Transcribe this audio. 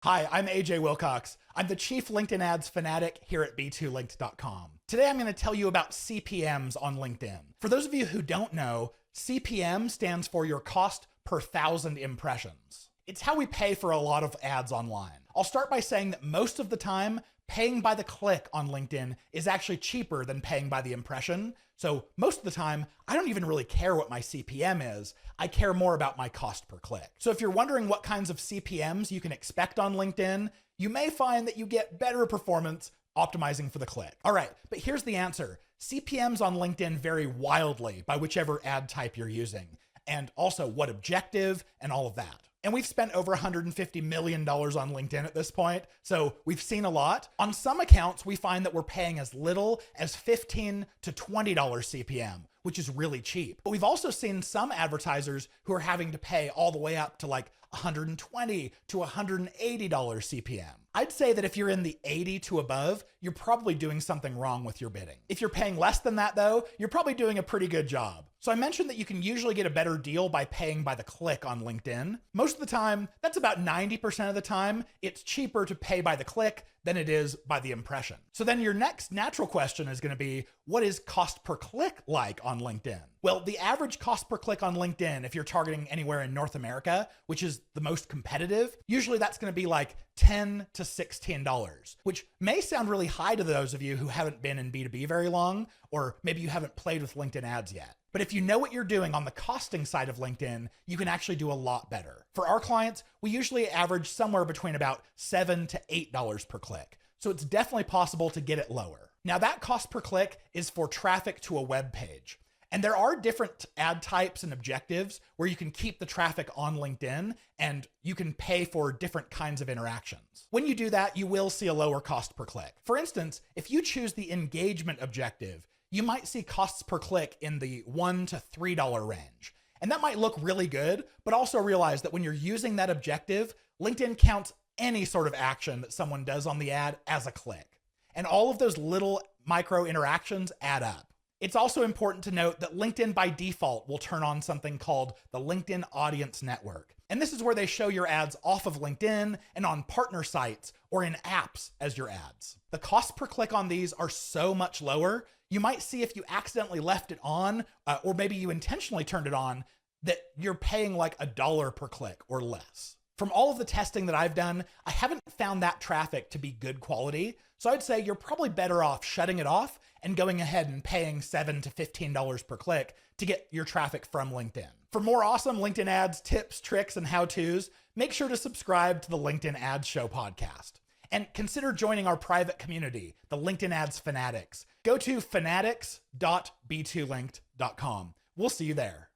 Hi, I'm AJ Wilcox. I'm the Chief LinkedIn Ads Fanatic here at b2linked.com. Today I'm going to tell you about CPMs on LinkedIn. For those of you who don't know, CPM stands for your cost per thousand impressions. It's how we pay for a lot of ads online. I'll start by saying that most of the time, paying by the click on LinkedIn is actually cheaper than paying by the impression. So most of the time, I don't even really care what my CPM is. I care more about my cost per click. So if you're wondering what kinds of CPMs you can expect on LinkedIn, you may find that you get better performance optimizing for the click. All right, but here's the answer. CPMs on LinkedIn vary wildly by whichever ad type you're using, and also what objective and all of that. And we've spent over $150 million on LinkedIn at this point, so we've seen a lot. On some accounts, we find that we're paying as little as $15 to $20 CPM, which is really cheap. But we've also seen some advertisers who are having to pay all the way up to like $120 to $180 CPM. I'd say that if you're in the 80 to above, you're probably doing something wrong with your bidding. If you're paying less than that though, you're probably doing a pretty good job. So I mentioned that you can usually get a better deal by paying by the click on LinkedIn. Most of the time, that's about 90% of the time, it's cheaper to pay by the click than it is by the impression. So then your next natural question is going to be, what is cost per click like on LinkedIn? Well, the average cost per click on LinkedIn, if you're targeting anywhere in North America, which is the most competitive, usually that's going to be like $10 to $16, which may sound really high to those of you who haven't been in B2B very long, or maybe you haven't played with LinkedIn ads yet. But if you know what you're doing on the costing side of LinkedIn, you can actually do a lot better. For our clients, we usually average somewhere between about $7 to $8 per click. So it's definitely possible to get it lower. Now that cost per click is for traffic to a web page. And there are different ad types and objectives where you can keep the traffic on LinkedIn and you can pay for different kinds of interactions. When you do that, you will see a lower cost per click. For instance, if you choose the engagement objective, you might see costs per click in the $1 to $3 range. And that might look really good, but also realize that when you're using that objective, LinkedIn counts any sort of action that someone does on the ad as a click. And all of those little micro interactions add up. It's also important to note that LinkedIn by default will turn on something called the LinkedIn Audience Network. And this is where they show your ads off of LinkedIn and on partner sites or in apps as your ads. The cost per click on these are so much lower. You might see if you accidentally left it on, or maybe you intentionally turned it on, that you're paying like $1 per click or less. From all of the testing that I've done, I haven't found that traffic to be good quality. So I'd say you're probably better off shutting it off and going ahead and paying $7 to $15 per click to get your traffic from LinkedIn. For more awesome LinkedIn ads, tips, tricks, and how-tos, make sure to subscribe to the LinkedIn Ads Show podcast. And consider joining our private community, the LinkedIn Ads Fanatics. Go to fanatics.b2linked.com. We'll see you there.